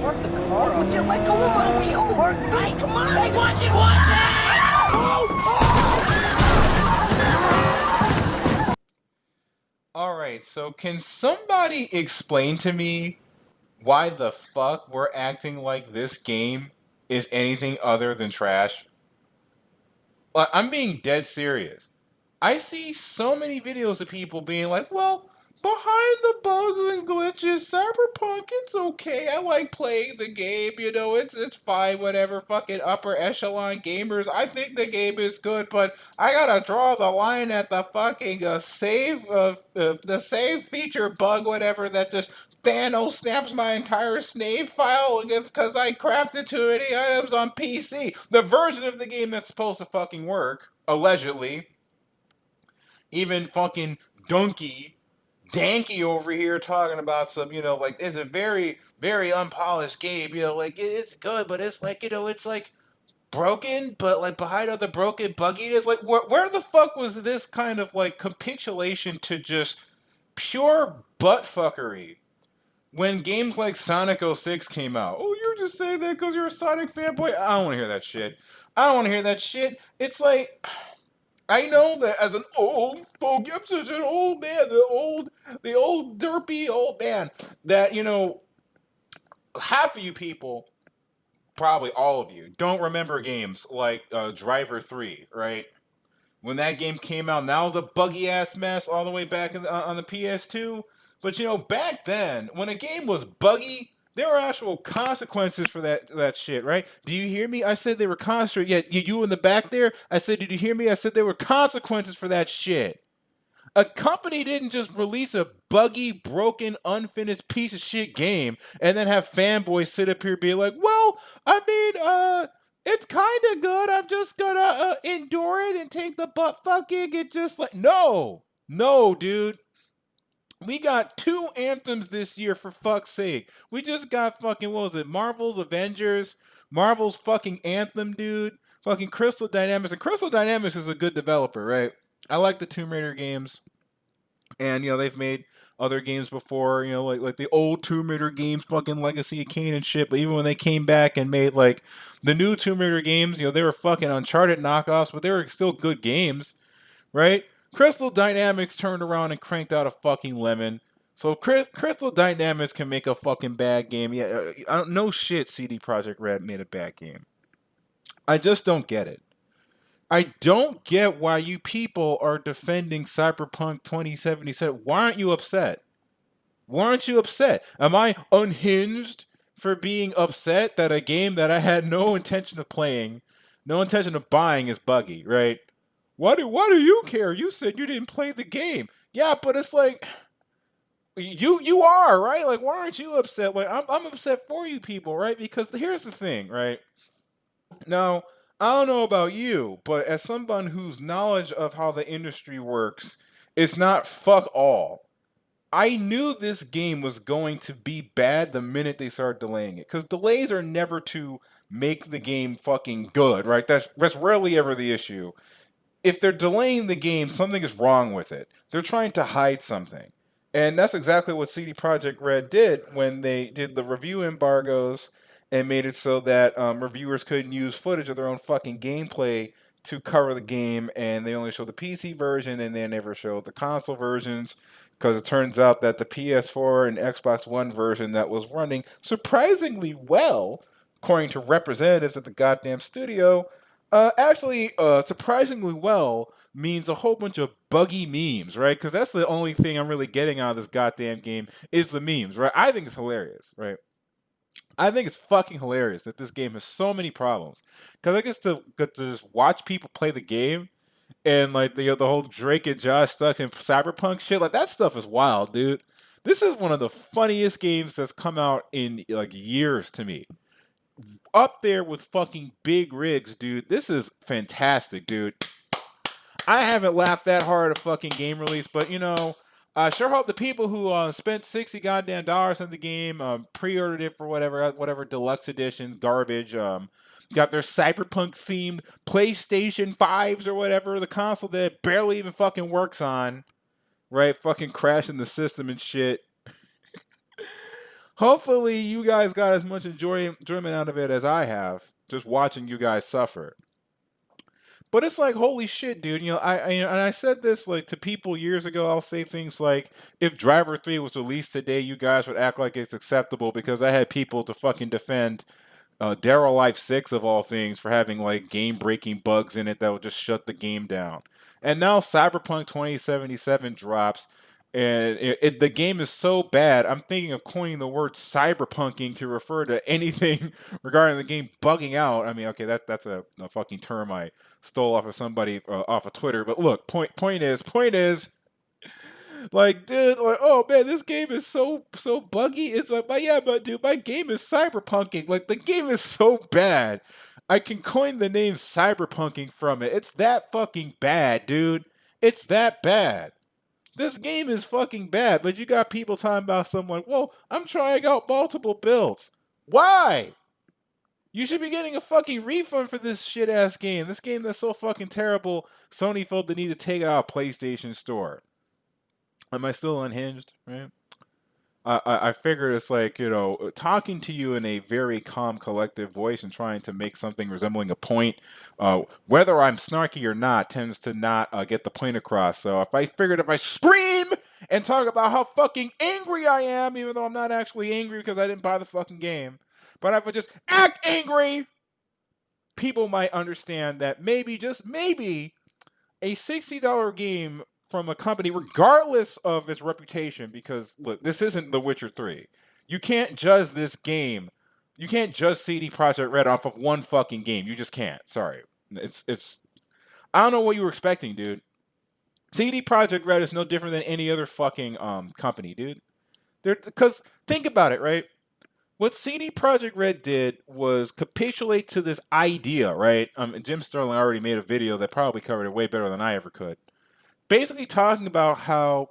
park the car. Oh, would you let go of my wheel? Park right, come on! Hey, watch it! Alright, so can somebody explain to me why the fuck we're acting like this game is anything other than trash? Like, I'm being dead serious. I see so many videos of people being like, well, behind the bugs and glitches, Cyberpunk, it's okay. I like playing the game, it's fine, whatever. Fucking upper echelon gamers. I think the game is good, but I gotta draw the line at the fucking the save feature bug, whatever, that just Thanos snaps my entire save file because I crafted too many items on PC. The version of the game that's supposed to fucking work, allegedly. Even fucking Danky over here talking about some, like, it's a very, very unpolished game, like, it's good, but it's like, it's like broken, but like behind all the broken bugginess, like, where the fuck was this kind of like capitulation to just pure buttfuckery when games like Sonic 06 came out? Oh, you're just saying that because you're a Sonic fanboy? I don't want to hear that shit. I don't want to hear that shit. It's like, I know that as an old folk, I'm such an old man, the old derpy old man, that, half of you people, probably all of you, don't remember games like Driver 3, right? When that game came out, that was a buggy ass mess all the way back on the PS2. But back then, when a game was buggy, there were actual consequences for that shit, right? Do you hear me? I said they were consequences. Yeah, you in the back there. I said, did you hear me? I said there were consequences for that shit. A company didn't just release a buggy, broken, unfinished piece of shit game and then have fanboys sit up here being like, well, I mean, it's kind of good. I'm just gonna endure it and take the butt fucking and just like, no, dude. We got 2 anthems this year, for fuck's sake. We just got fucking, what was it, Marvel's Avengers, Marvel's fucking Anthem, dude. Fucking Crystal Dynamics. And Crystal Dynamics is a good developer, right? I like the Tomb Raider games. And they've made other games before, like the old Tomb Raider games, fucking Legacy of Kain and shit. But even when they came back and made like the new Tomb Raider games, they were fucking Uncharted knockoffs, but they were still good games, right? Crystal Dynamics turned around and cranked out a fucking lemon. So Crystal Dynamics can make a fucking bad game. Yeah, no shit. CD Projekt Red made a bad game. I just don't get it. I don't get why you people are defending Cyberpunk 2077. Why aren't you upset? Why aren't you upset? Am I unhinged for being upset that a game that I had no intention of playing, no intention of buying, is buggy, right? Why do you care? You said you didn't play the game. Yeah, but it's like you are, right? Like, why aren't you upset? Like, I'm upset for you people, right? Because here's the thing, right? Now, I don't know about you, but as someone whose knowledge of how the industry works is not fuck all, I knew this game was going to be bad the minute they started delaying it. Because delays are never to make the game fucking good, right? That's rarely ever the issue. If they're delaying the game, something is wrong with it. They're trying to hide something. And that's exactly what CD Projekt Red did when they did the review embargoes and made it so that reviewers couldn't use footage of their own fucking gameplay to cover the game, and they only showed the PC version and they never showed the console versions, because it turns out that the PS4 and Xbox One version that was running surprisingly well, according to representatives at the goddamn studio, actually, surprisingly well means a whole bunch of buggy memes, right? Because that's the only thing I'm really getting out of this goddamn game is the memes, right? I think it's hilarious, right? I think it's fucking hilarious that this game has so many problems. Because I get to just watch people play the game and like the whole Drake and Josh stuck in Cyberpunk shit, like that stuff is wild, dude. This is one of the funniest games that's come out in like years to me, up there with fucking Big Rigs, dude. This is fantastic, dude. I haven't laughed that hard at a fucking game release, but I sure hope the people who spent 60 goddamn dollars on the game, pre-ordered it for whatever deluxe edition garbage, got their Cyberpunk themed PlayStation 5s or whatever, the console that barely even fucking works on, right? Fucking crashing the system and shit. Hopefully, you guys got as much enjoyment out of it as I have, just watching you guys suffer. But it's like, holy shit, dude. And I said this like to people years ago. I'll say things like, if Driver 3 was released today, you guys would act like it's acceptable because I had people to fucking defend Daryl Life 6 of all things for having like game breaking bugs in it that would just shut the game down. And now Cyberpunk 2077 drops, and the game is so bad, I'm thinking of coining the word cyberpunking to refer to anything regarding the game bugging out. I mean, okay, that's a fucking term I stole off of somebody off of Twitter. But look, point is, like, dude, like, oh man, this game is so buggy. It's like, but yeah, but dude, my game is cyberpunking. Like, the game is so bad. I can coin the name cyberpunking from it. It's that fucking bad, dude. It's that bad. This game is fucking bad. But you got people talking about something like, well, I'm trying out multiple builds. Why? You should be getting a fucking refund for this shit ass game. This game that's so fucking terrible. Sony felt the need to take it out of PlayStation Store. Am I still unhinged? Right? I figured it's like, talking to you in a very calm, collective voice and trying to make something resembling a point, whether I'm snarky or not, tends to not get the point across. So if I scream and talk about how fucking angry I am, even though I'm not actually angry because I didn't buy the fucking game, but if I just act angry, people might understand that maybe, just maybe, a $60 game from a company, regardless of its reputation, because look, this isn't The Witcher 3. You can't judge this game. You can't judge CD Projekt Red off of one fucking game. You just can't. Sorry. It's I don't know what you were expecting, dude. CD Projekt Red is no different than any other fucking company, dude. Because think about it, right? What CD Projekt Red did was capitulate to this idea, right? Jim Sterling already made a video that probably covered it way better than I ever could. Basically talking about how,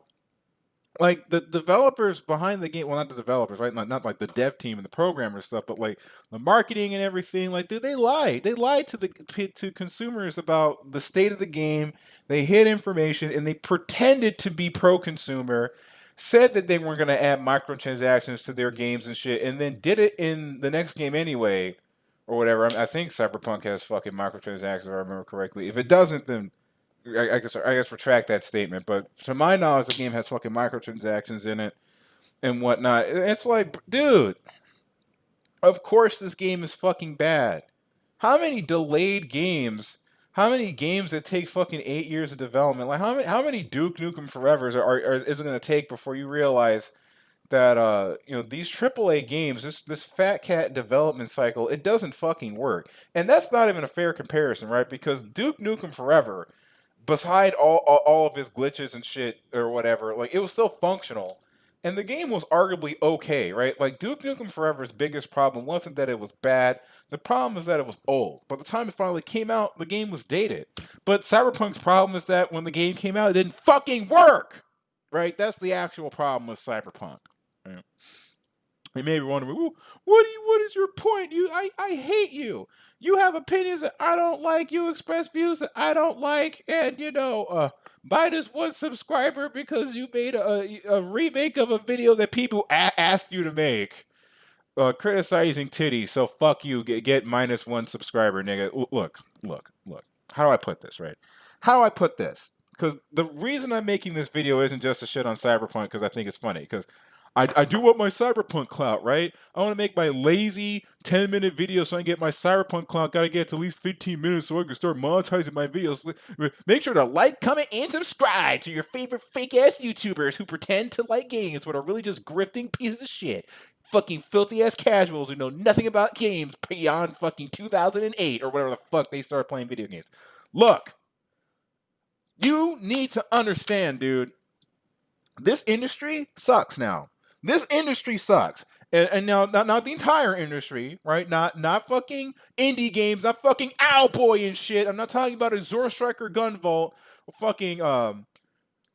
like, the developers behind the game, well, not the developers, right? Not like the dev team and the programmer stuff, but like the marketing and everything. Like, dude, they lied. They lied to consumers about the state of the game. They hid information and they pretended to be pro-consumer. Said that they weren't going to add microtransactions to their games and shit, and then did it in the next game anyway, or whatever. I think Cyberpunk has fucking microtransactions, if I remember correctly. If it doesn't, then I guess retract that statement. But to my knowledge, the game has fucking microtransactions in it and whatnot. It's like, dude, of course this game is fucking bad. How many delayed games? How many games that take fucking 8 years of development? Like, how many Duke Nukem Forevers is it going to take before you realize that these AAA games, this fat cat development cycle, it doesn't fucking work. And that's not even a fair comparison, right? Because Duke Nukem Forever, beside all of his glitches and shit or whatever, like, it was still functional. And the game was arguably okay, right? Like, Duke Nukem Forever's biggest problem wasn't that it was bad. The problem is that it was old. By the time it finally came out, the game was dated. But Cyberpunk's problem is that when the game came out, it didn't fucking work! Right? That's the actual problem with Cyberpunk. Right? They may be wondering, well, what is your point? I hate you. You have opinions that I don't like. You express views that I don't like, and buy this one subscriber because you made a remake of a video that people asked you to make. Criticizing titties, so fuck you. Get minus one subscriber, nigga. Look. How do I put this, right? How do I put this? Because the reason I'm making this video isn't just to shit on Cyberpunk because I think it's funny. Because I do want my Cyberpunk clout, right? I want to make my lazy 10-minute video so I can get my Cyberpunk clout. Gotta get to at least 15 minutes so I can start monetizing my videos. Make sure to like, comment, and subscribe to your favorite fake-ass YouTubers who pretend to like games but are really just grifting pieces of shit. Fucking filthy-ass casuals who know nothing about games beyond fucking 2008 or whatever the fuck they started playing video games. Look, you need to understand, dude. This industry sucks now. This industry sucks. And now, not the entire industry, right? Not fucking indie games, not fucking Owlboy and shit. I'm not talking about a Zora Striker Gunvolt, fucking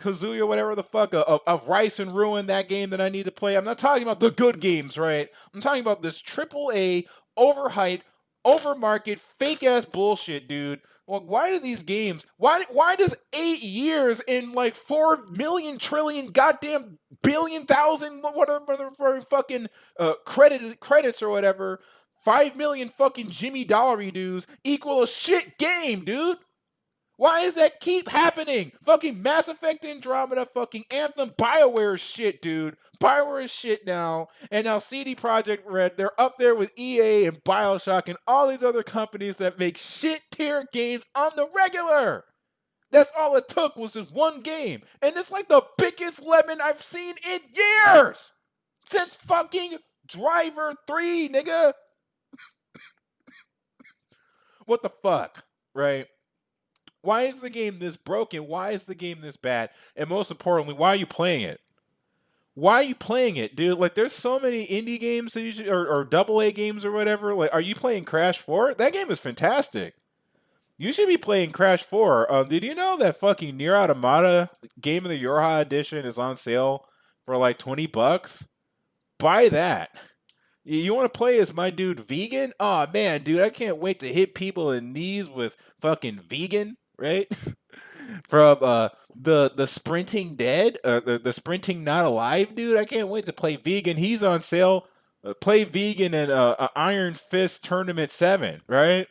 Kazuya, whatever the fuck, of Rice and Ruin, that game that I need to play. I'm not talking about the good games, right? I'm talking about this AAA, overhyped, overmarket, fake ass bullshit, dude. Well, why do these games? Why does 8 years and like 4 million trillion goddamn billion thousand whatever fucking credits or whatever. 5 million fucking Jimmy Dollary dues equal a shit game, dude. Why does that keep happening? Fucking Mass Effect Andromeda, fucking Anthem, BioWare shit, dude. BioWare is shit now. And now CD Projekt Red, they're up there with EA and Bioshock and all these other companies that make shit tier games on the regular. That's all it took was just one game. And it's like the biggest lemon I've seen in years. Since fucking Driver 3, nigga. What the fuck, right? Why is the game this broken? Why is the game this bad? And most importantly, why are you playing it? Why are you playing it, dude? Like, there's so many indie games that you should, or double A games or whatever. Like, are you playing Crash 4? That game is fantastic. You should be playing Crash 4. Did you know that fucking Nier Automata Game of the Year edition is on sale for like $20? Buy that. You want to play as my dude Vegan? Oh man, dude, I can't wait to hit people in the knees with fucking Vegan, right? From the Sprinting Dead, the Sprinting Not Alive, dude. I can't wait to play Vegan. He's on sale. Play Vegan in Iron Fist Tournament 7, right?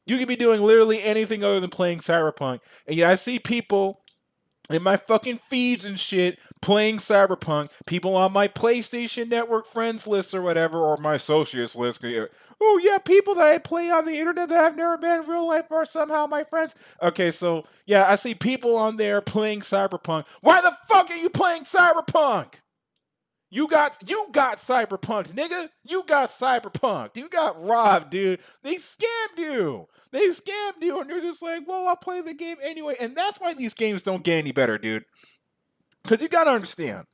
You could be doing literally anything other than playing Cyberpunk. And yet I see people in my fucking feeds and shit playing Cyberpunk, people on my PlayStation Network friends list or whatever, or my associates list. Oh yeah, people that I play on the internet that I've never met in real life are somehow my friends. Okay, so yeah, I see people on there playing Cyberpunk. Why the fuck are you playing Cyberpunk? You got Cyberpunk, nigga. You got Cyberpunk. You got robbed, dude. They scammed you. They scammed you, and you're just like, well, I'll play the game anyway. And that's why these games don't get any better, dude. Because you gotta understand,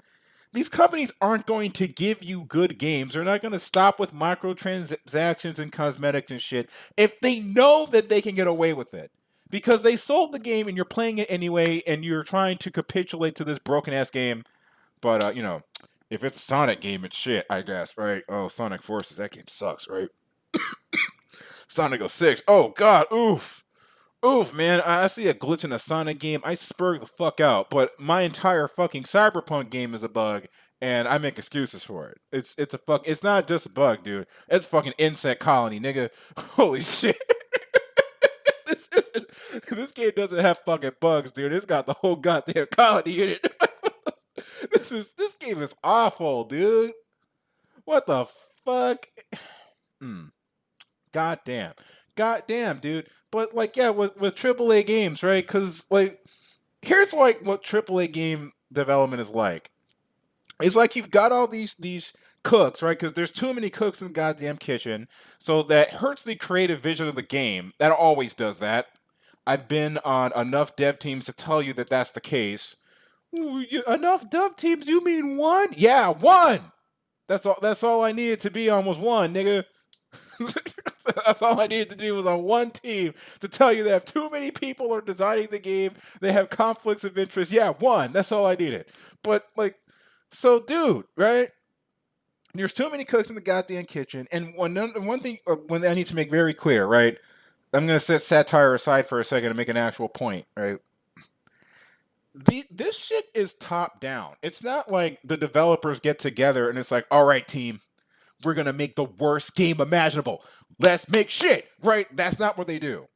these companies aren't going to give you good games. They're not going to stop with microtransactions and cosmetics and shit if they know that they can get away with it. Because they sold the game and you're playing it anyway, and you're trying to capitulate to this broken ass game. But if it's a Sonic game, it's shit, I guess, right? Oh, Sonic Forces, that game sucks, right? Sonic 06, oh god, oof. Oof, man, I see a glitch in a Sonic game, I spur the fuck out. But my entire fucking Cyberpunk game is a bug, and I make excuses for it. It's not just a bug, dude. It's a fucking insect colony, nigga. Holy shit. This game doesn't have fucking bugs, dude. It's got the whole goddamn colony in it. This game is awful, dude. What the fuck? Goddamn, dude. But like, yeah, with AAA games, right? Because like, here's like what AAA game development is like. It's like you've got all these cooks, right? Because there's too many cooks in the goddamn kitchen, so that hurts the creative vision of the game. That always does that. I've been on enough dev teams to tell you that that's the case. Enough dev teams? You mean one? Yeah, one. That's all I needed to be on was one, nigga. That's all I needed to do was on one team to tell you that if too many people are designing the game, they have conflicts of interest. Yeah, one. That's all I needed. But like, so dude, right? There's too many cooks in the goddamn kitchen. And one thing when I need to make very clear, right? I'm gonna set satire aside for a second and make an actual point, right? This shit is top down. It's not like the developers get together and it's like, all right, team, we're gonna make the worst game imaginable. Let's make shit, right? That's not what they do.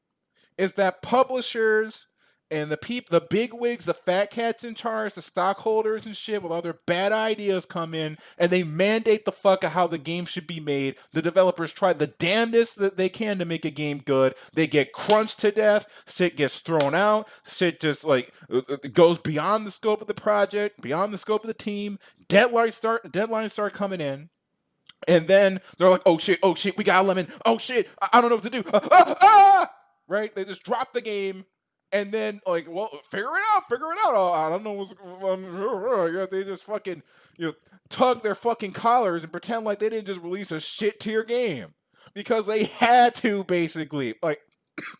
It's that publishers and the big wigs, the fat cats in charge, the stockholders and shit with other bad ideas come in and they mandate the fuck of how the game should be made. The developers try the damnedest that they can to make a game good. They get crunched to death. Shit gets thrown out. Shit just like goes beyond the scope of the project, beyond the scope of the team. Deadlines start coming in. And then they're like, oh shit, we got a lemon. Oh shit, I don't know what to do. Right? They just drop the game. And then, like, well, figure it out. Oh, I don't know what's going on. They just fucking, tug their fucking collars and pretend like they didn't just release a shit tier game. Because they had to, basically. Like,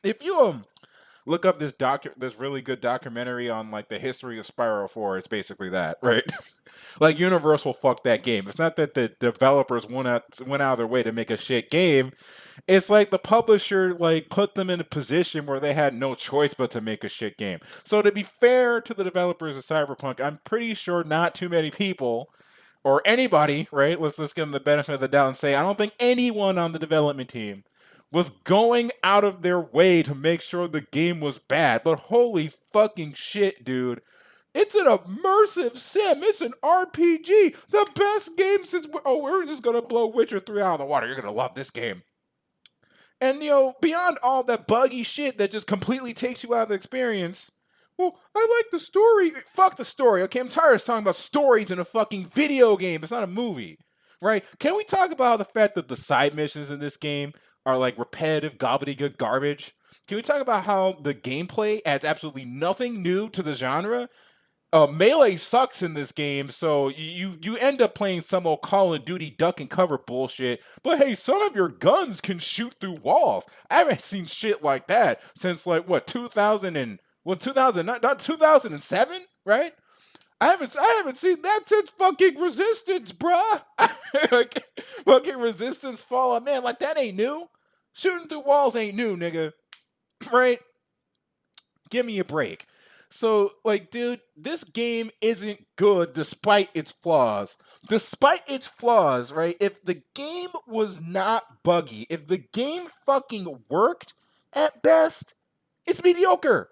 if you, Look up this really good documentary on like the history of Spyro 4. It's basically that, right? Like Universal fucked that game. It's not that the developers went out of their way to make a shit game. It's like the publisher like put them in a position where they had no choice but to make a shit game. So to be fair to the developers of Cyberpunk, I'm pretty sure not too many people or anybody, right? Let's give them the benefit of the doubt and say I don't think anyone on the development team was going out of their way to make sure the game was bad. But holy fucking shit, dude. It's an immersive sim. It's an RPG. The best game since. Oh, we're just going to blow Witcher 3 out of the water. You're going to love this game. And, beyond all that buggy shit that just completely takes you out of the experience, well, I like the story. Fuck the story, okay? I'm tired of talking about stories in a fucking video game. It's not a movie, right? Can we talk about the fact that the side missions in this game are like repetitive gobbledygook garbage? Can we talk about how the gameplay adds absolutely nothing new to the genre? Melee sucks in this game, so you end up playing some old Call of Duty duck and cover bullshit. But hey, some of your guns can shoot through walls. I haven't seen shit like that since like what 2000 and what 2000 not 2007, right? I haven't seen that since fucking Resistance, bruh. Like, fucking Resistance Fallout, man, like that ain't new. Shooting through walls ain't new, nigga. Right? Give me a break. So, like, dude, this game isn't good despite its flaws. Despite its flaws, right? If the game was not buggy, if the game fucking worked, at best, it's mediocre.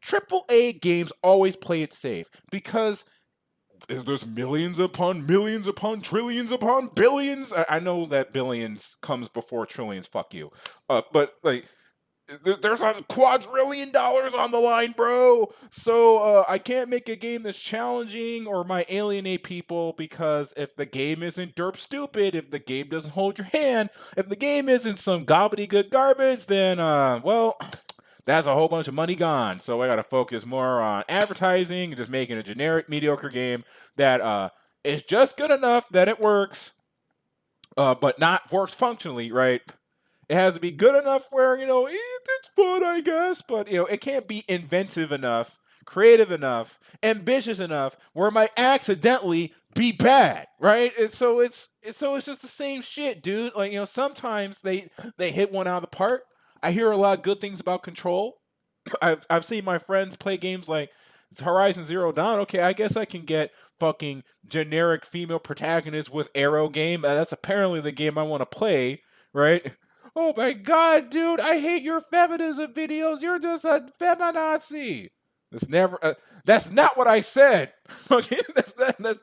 Triple A games always play it safe because there's millions upon trillions upon billions. I know that billions comes before trillions. Fuck you. But like there's a quadrillion dollars on the line, bro. So I can't make a game that's challenging or might alienate people because if the game isn't derp stupid, if the game doesn't hold your hand, if the game isn't some gobbledygook garbage, then well, that's a whole bunch of money gone. So I got to focus more on advertising and just making a generic mediocre game that is just good enough that it works, but not works functionally, right? It has to be good enough where, it's fun, I guess, but, it can't be inventive enough, creative enough, ambitious enough where it might accidentally be bad, right? It's just the same shit, dude. Like, sometimes they hit one out of the park. I hear a lot of good things about Control. I've seen my friends play games like Horizon Zero Dawn. Okay, I guess I can get fucking generic female protagonist with arrow game. That's apparently the game I want to play, right? Oh my god, dude, I hate your feminism videos. You're just a feminazi. That's not what I said. Okay, that's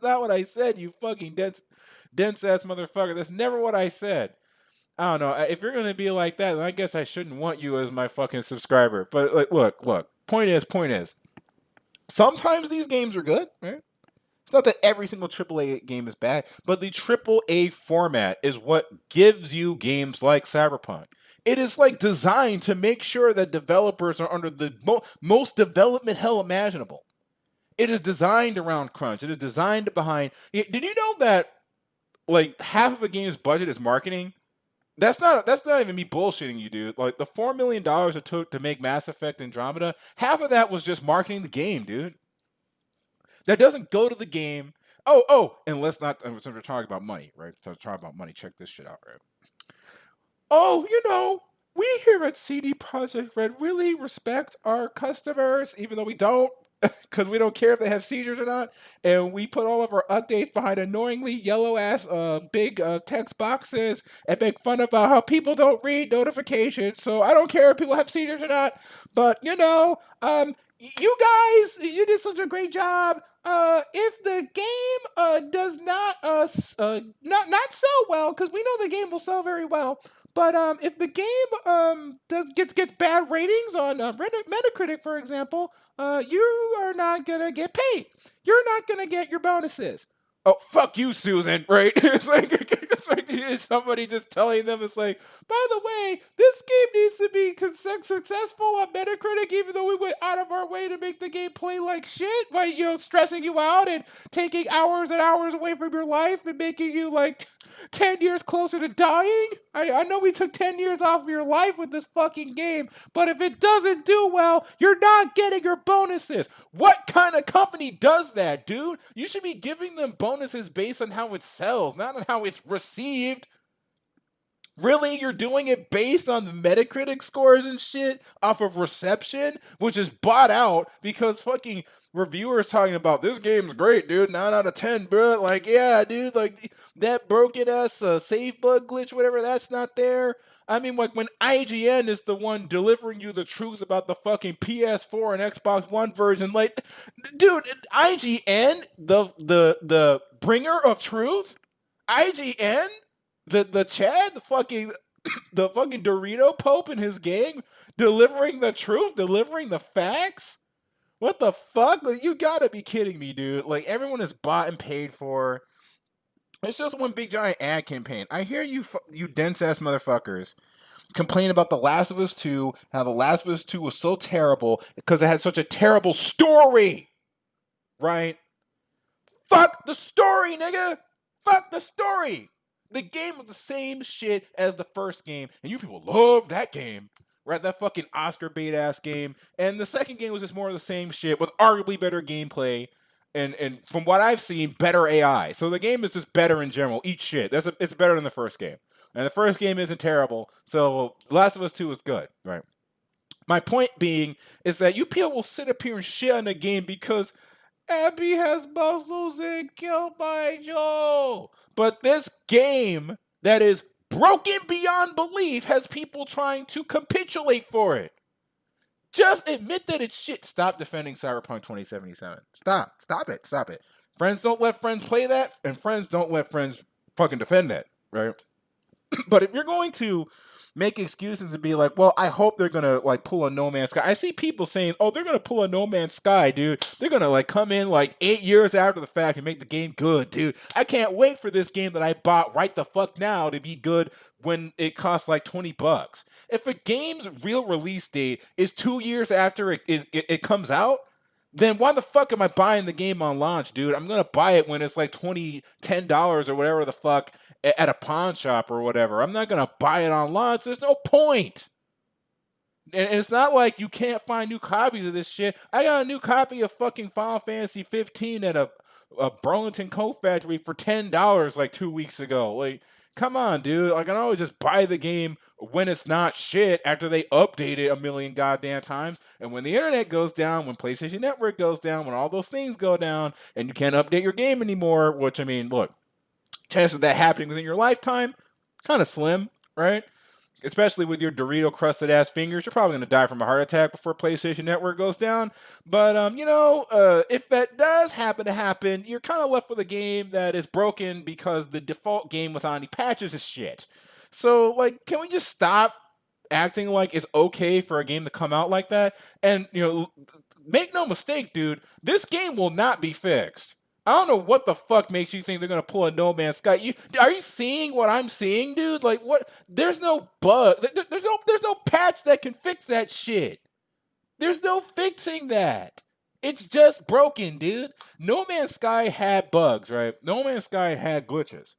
not what I said, you fucking dense ass motherfucker. That's never what I said. I don't know. If you're gonna be like that, then I guess I shouldn't want you as my fucking subscriber. But like, look. Point is, sometimes these games are good, right? It's not that every single AAA game is bad, but the AAA format is what gives you games like Cyberpunk. It is like designed to make sure that developers are under the most development hell imaginable. It is designed around crunch. It is designed behind. Did you know that like half of a game's budget is marketing? That's not even me bullshitting you, dude. Like the $4 million it took to make Mass Effect Andromeda, half of that was just marketing the game, dude. That doesn't go to the game. And let's not. Since we're talking about money, right? So talking about money. Check this shit out, right? Oh, we here at CD Projekt Red really respect our customers, even though we don't, because we don't care if they have seizures or not. And we put all of our updates behind annoyingly yellow ass big text boxes and make fun about how people don't read notifications. So I don't care if people have seizures or not. But you guys, you did such a great job. If the game does not sell well, because we know the game will sell very well, but if the game gets bad ratings on Metacritic, for example, you are not gonna get paid. You're not gonna get your bonuses. Oh, fuck you, Susan, right? It's like somebody just telling them, it's like, by the way, this game needs to be successful on Metacritic, even though we went out of our way to make the game play like shit, by, stressing you out and taking hours and hours away from your life and making you, like, 10 years closer to dying? I know we took 10 years off of your life with this fucking game, but if it doesn't do well, you're not getting your bonuses. What kind of company does that, dude? You should be giving them bonuses based on how it sells, not on how it's received. Really? You're doing it based on the Metacritic scores and shit off of reception, which is bought out because fucking reviewers talking about this game's great, dude. 9 out of 10, bro. Like, yeah, dude. Like that broken ass save bug glitch, whatever. That's not there. I mean, like when IGN is the one delivering you the truth about the fucking PS4 and Xbox One version, like, dude, IGN, the bringer of truth, IGN, the Chad, the fucking Dorito Pope and his gang delivering the truth, delivering the facts. What the fuck? Like, you gotta be kidding me, dude. Like everyone is bought and paid for. It's just one big giant ad campaign. I hear you, you dense ass motherfuckers, complain about The Last of Us 2, how The Last of Us 2 was so terrible because it had such a terrible story, right? Fuck the story, nigga. Fuck the story. The game was the same shit as the first game, and you people love that game, right? That fucking Oscar bait ass game. And the second game was just more of the same shit with arguably better gameplay, and from what I've seen, better AI. So the game is just better in general. Eat shit. It's better than the first game, and the first game isn't terrible. So The Last of Us 2 is good, right? My point being is that you people will sit up here and shit on the game because Abby has muscles and killed by Joe. But this game that is broken beyond belief has people trying to capitulate for it. Just admit that it's shit. Stop defending Cyberpunk 2077. Stop. Stop it. Stop it. Friends don't let friends play that, and friends don't let friends fucking defend that, right? But if you're going to make excuses and be like, well, I hope they're gonna like pull a No Man's Sky. I see people saying, oh, they're gonna pull a No Man's Sky, dude. They're gonna like come in like 8 years after the fact and make the game good, dude. I can't wait for this game that I bought right the fuck now to be good when it costs like $20. If a game's real release date is 2 years after it comes out, then why the fuck am I buying the game on launch, dude? I'm gonna buy it when it's like $10 or whatever the fuck at a pawn shop or whatever. I'm not gonna buy it on launch. There's no point. And it's not like you can't find new copies of this shit. I got a new copy of fucking Final Fantasy 15 at a Burlington Coat Factory for $10 like 2 weeks ago. Like, come on, dude. Like, I can always just buy the game when it's not shit after they update it a million goddamn times. And when the internet goes down, when PlayStation Network goes down, when all those things go down, and you can't update your game anymore, which, I mean, look, chances of that happening within your lifetime, kind of slim, right? Especially with your Dorito crusted ass fingers, you're probably gonna die from a heart attack before PlayStation Network goes down. But if that does happen to happen, you're kind of left with a game that is broken because the default game without any patches is shit. So, like, can we just stop acting like it's okay for a game to come out like that? And make no mistake, dude, this game will not be fixed. I don't know what the fuck makes you think they're gonna pull a No Man's Sky. Are you seeing what I'm seeing, dude? Like, what? There's no bug. There's no patch that can fix that shit. There's no fixing that. It's just broken, dude. No Man's Sky had bugs, right? No Man's Sky had glitches.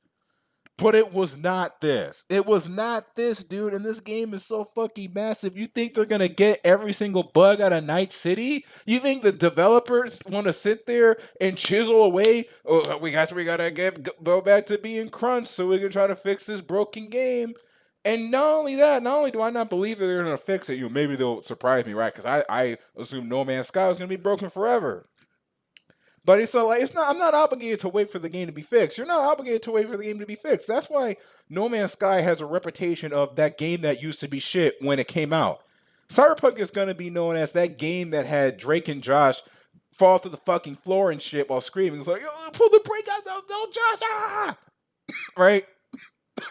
But it was not this. It was not this, dude. And this game is so fucking massive. You think they're going to get every single bug out of Night City? You think the developers want to sit there and chisel away? Oh, we got to go back to being crunch so we can try to fix this broken game. And not only that, not only do I not believe that they're going to fix it, maybe they'll surprise me, right? Because I assume No Man's Sky was going to be broken forever. But it's like I'm not obligated to wait for the game to be fixed. You're not obligated to wait for the game to be fixed. That's why No Man's Sky has a reputation of that game that used to be shit when it came out. Cyberpunk is going to be known as that game that had Drake and Josh fall to the fucking floor and shit while screaming. It's like, pull the brake out, no, Josh, ah! Right?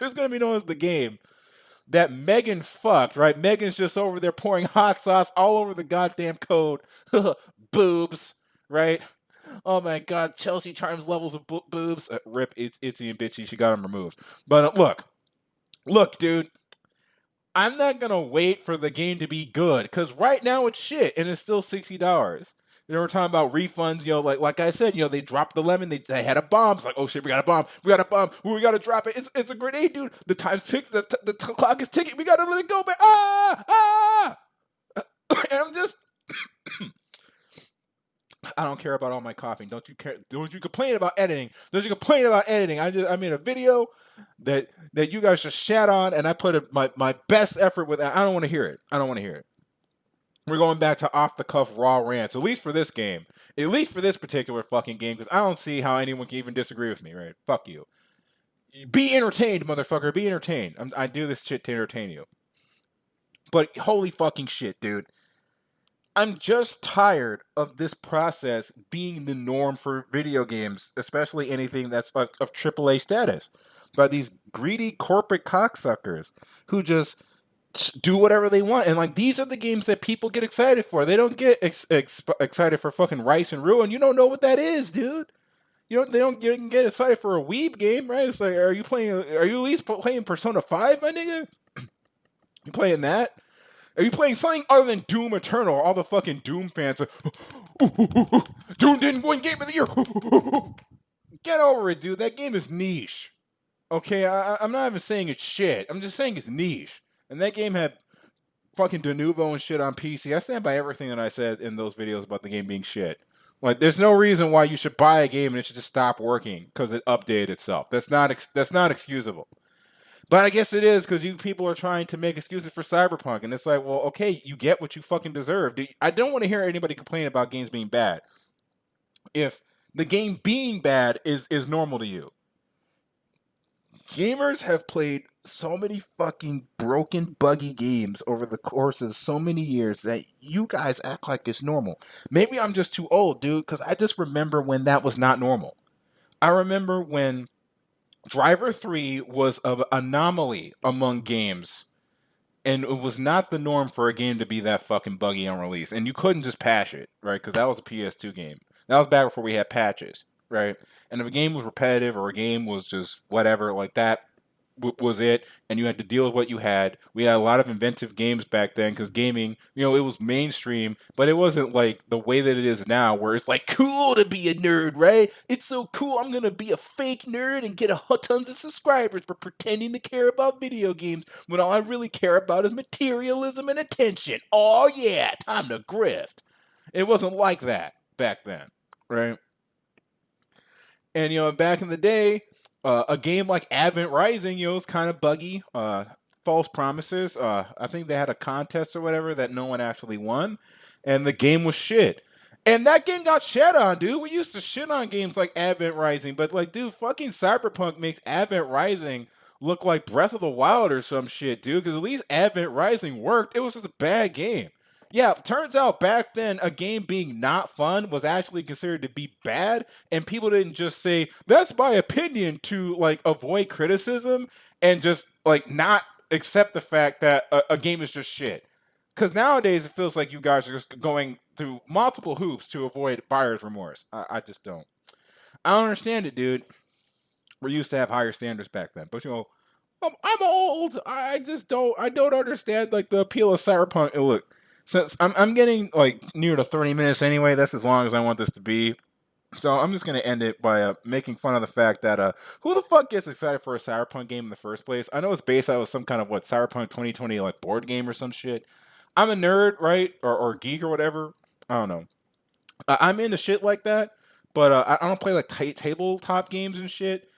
It's going to be known as the game that Megan fucked, right? Megan's just over there pouring hot sauce all over the goddamn code. Boobs, right? Oh my god, Chelsea Charms levels of boobs. Rip, it's Itsy and Bitchy. She got them removed. But look, dude. I'm not gonna wait for the game to be good because right now it's shit and it's still $60. They were talking about refunds, like I said, they dropped the lemon. They had a bomb. It's like, oh shit, we got a bomb. We got a bomb. We got to drop it. It's a grenade, dude. The time's tick. The clock is ticking. We got to let it go, man. Ah. And I'm just, I don't care about all my coughing. Don't you care? Don't you complain about editing? Don't you complain about editing? I made a video that you guys just shat on, and I put my best effort with that. I don't want to hear it. I don't want to hear it. We're going back to off the cuff raw rants, at least for this game, at least for this particular fucking game, because I don't see how anyone can even disagree with me. Right? Fuck you. Be entertained, motherfucker. Be entertained. I do this shit to entertain you. But holy fucking shit, dude. I'm just tired of this process being the norm for video games, especially anything that's of AAA status, by these greedy corporate cocksuckers who just do whatever they want. And like, these are the games that people get excited for. They don't get excited for fucking Rice and Ruin. You don't know what that is, dude. They don't get excited for a weeb game, right? It's like, are you at least playing Persona 5, my nigga? You playing that? Are you playing something other than Doom Eternal? All the fucking Doom fans are, Doom didn't win Game of the Year. Get over it, dude. That game is niche. Okay, I'm not even saying it's shit. I'm just saying it's niche. And that game had fucking Denuvo and shit on PC. I stand by everything that I said in those videos about the game being shit. Like, there's no reason why you should buy a game and it should just stop working because it updated itself. That's not excusable. But I guess it is because you people are trying to make excuses for Cyberpunk, and it's like, well, okay, you get what you fucking deserve. I don't want to hear anybody complain about games being bad. If the game being bad is normal to you, gamers have played so many fucking broken, buggy games over the course of so many years that you guys act like it's normal. Maybe I'm just too old, dude, because I just remember when that was not normal. I remember when Driver 3 was an anomaly among games, and it was not the norm for a game to be that fucking buggy on release. And you couldn't just patch it, right? Because that was a PS2 game. That was back before we had patches, right? And if a game was repetitive or a game was just whatever like that, was it, and you had to deal with what you had. We had a lot of inventive games back then because gaming, it was mainstream, but it wasn't like the way that it is now, where it's like cool to be a nerd, right? It's so cool. I'm gonna be a fake nerd and get tons of subscribers for pretending to care about video games when all I really care about is materialism and attention. Oh yeah, time to grift. It wasn't like that back then, right? And back in the day, a game like Advent Rising, was kind of buggy. False promises. I think they had a contest or whatever that no one actually won, and the game was shit. And that game got shit on, dude. We used to shit on games like Advent Rising, but like, dude, fucking Cyberpunk makes Advent Rising look like Breath of the Wild or some shit, dude. Because at least Advent Rising worked. It was just a bad game. Yeah, turns out back then a game being not fun was actually considered to be bad, and people didn't just say that's my opinion to like avoid criticism and just like not accept the fact that a game is just shit. Because nowadays it feels like you guys are just going through multiple hoops to avoid buyer's remorse. I just don't. I don't understand it, dude. We used to have higher standards back then, but I'm old. I just don't. I don't understand like the appeal of Cyberpunk. And look, since I'm getting like near to 30 minutes anyway, that's as long as I want this to be. So I'm just gonna end it by making fun of the fact that who the fuck gets excited for a Cyberpunk game in the first place? I know it's based out of some kind of Cyberpunk 2020 like board game or some shit. I'm a nerd, right, or geek or whatever. I don't know. I'm into shit like that, but I don't play like tabletop games and shit.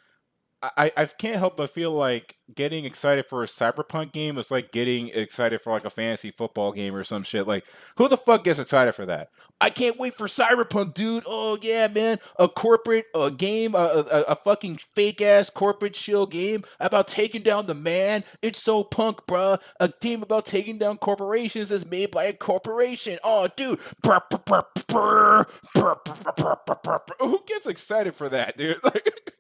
I can't help but feel like getting excited for a Cyberpunk game is like getting excited for like a fantasy football game or some shit. Like, who the fuck gets excited for that? I can't wait for Cyberpunk, dude. Oh yeah, man, a corporate game, a fucking fake ass corporate shill game about taking down the man. It's so punk, bruh. A game about taking down corporations is made by a corporation. Oh, dude. Who gets excited for that, dude? Like.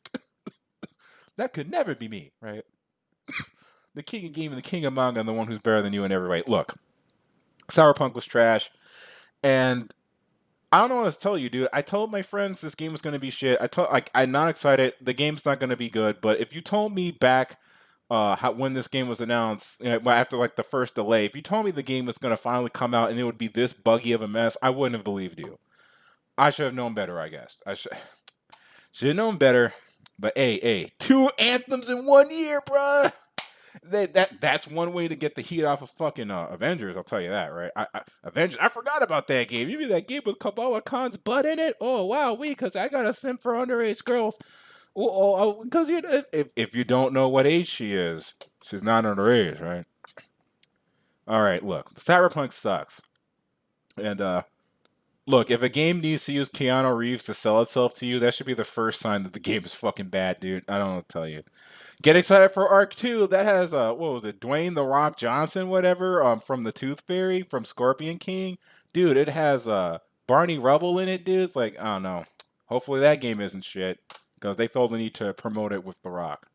That could never be me, right? The king of game and the king of manga and the one who's better than you in every way. Look, Cyberpunk was trash, and I don't know what to tell you, dude. I told my friends this game was going to be shit. I'm not excited. The game's not going to be good. But if you told me back when this game was announced, after like the first delay, if you told me the game was going to finally come out and it would be this buggy of a mess, I wouldn't have believed you. I should have known better, I guess. I should have known better. But hey, 2 anthems in 1 year, bruh. That's one way to get the heat off of fucking Avengers. I'll tell you that, right? Avengers. I forgot about that game. You mean that game with Kamala Khan's butt in it? Oh wow, because I got a sim for underage girls. Because if you don't know what age she is, she's not underage, right? All right, look, Cyberpunk sucks, and look, if a game needs to use Keanu Reeves to sell itself to you, that should be the first sign that the game is fucking bad, dude. I don't know what to tell you. Get excited for Arc 2. That has what was it, Dwayne the Rock Johnson, whatever, from the Tooth Fairy from Scorpion King. Dude, it has Barney Rubble in it, dude. It's like, I don't know. Hopefully that game isn't shit. Because they feel the need to promote it with The Rock.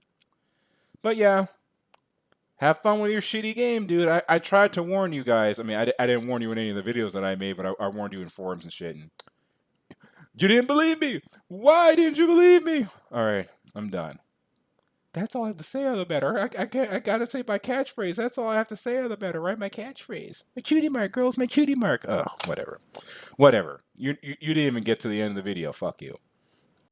But yeah. Have fun with your shitty game, dude. I tried to warn you guys. I mean, I didn't warn you in any of the videos that I made, but I warned you in forums and shit. And you didn't believe me. Why didn't you believe me? All right, I'm done. That's all I have to say on the matter. I gotta say my catchphrase. That's all I have to say on the matter, right? My catchphrase. My cutie mark, girls. My cutie mark. Oh, whatever. Whatever. You didn't even get to the end of the video. Fuck you.